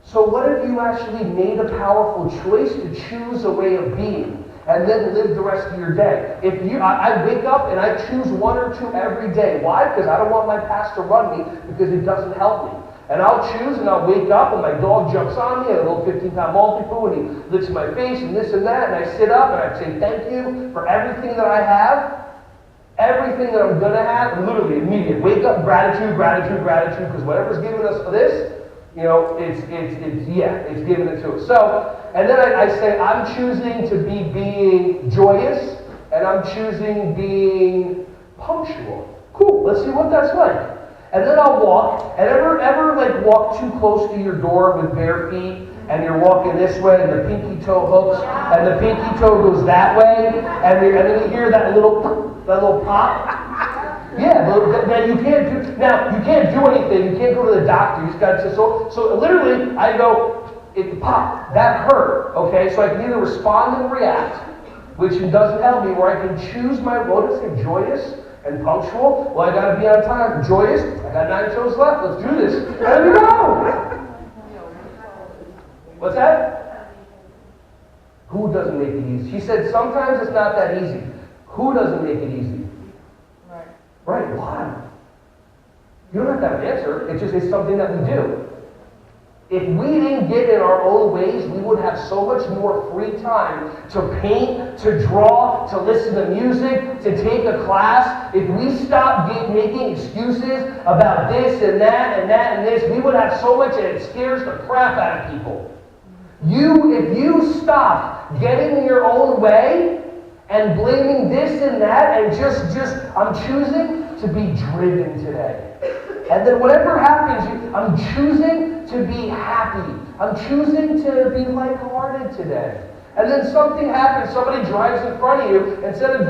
So what if you actually made a powerful choice to choose a way of being and then live the rest of your day? I wake up and I choose one or two every day. Why? Because I don't want my past to run me, because it doesn't help me. And I'll choose, and I'll wake up, and my dog jumps on me, a little 15-pound Maltipoo, and he licks my face, and this and that, and I sit up, and I say thank you for everything that I have, everything that I'm going to have, and literally immediate. Wake up, gratitude, gratitude, gratitude, because whatever's giving us this, it's giving it to us. So, and then I say, I'm choosing to be being joyous, and I'm choosing being punctual. Cool, let's see what that's like. And then I'll walk, and ever like walk too close to your door with bare feet, and you're walking this way, and the pinky toe hooks, and the pinky toe goes that way, and then you hear that little pop. Yeah, but you can't do anything. You can't go to the doctor. You just got to so literally I go, it popped. That hurt. Okay, so I can either respond and react, which doesn't help me, or I can choose my joyous and punctual. Well, I got to be on time. Joyous. I got 9 toes left. Let's do this. There we go. What's that? Who doesn't make it easy? She said sometimes it's not that easy. Who doesn't make it easy? Right, why? You don't have to have an answer. It's something that we do. If we didn't get in our own ways, we would have so much more free time to paint, to draw, to listen to music, to take a class. If we stopped making excuses about this and that and that and this, we would have so much, and it scares the crap out of people. If you stop getting in your own way and blaming this and that, and I'm choosing to be driven today. And then whatever happens, I'm choosing to be happy. I'm choosing to be lighthearted today. And then something happens, somebody drives in front of you, instead of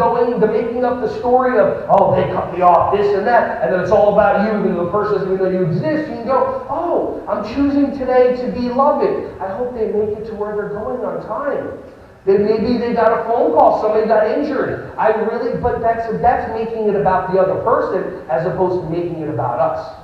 making up the story of, oh, they cut me off, this and that, and then it's all about you, and the person doesn't even know you exist, you can go, oh, I'm choosing today to be loving. I hope they make it to where they're going on time. Maybe they got a phone call, somebody got injured. But that's making it about the other person as opposed to making it about us.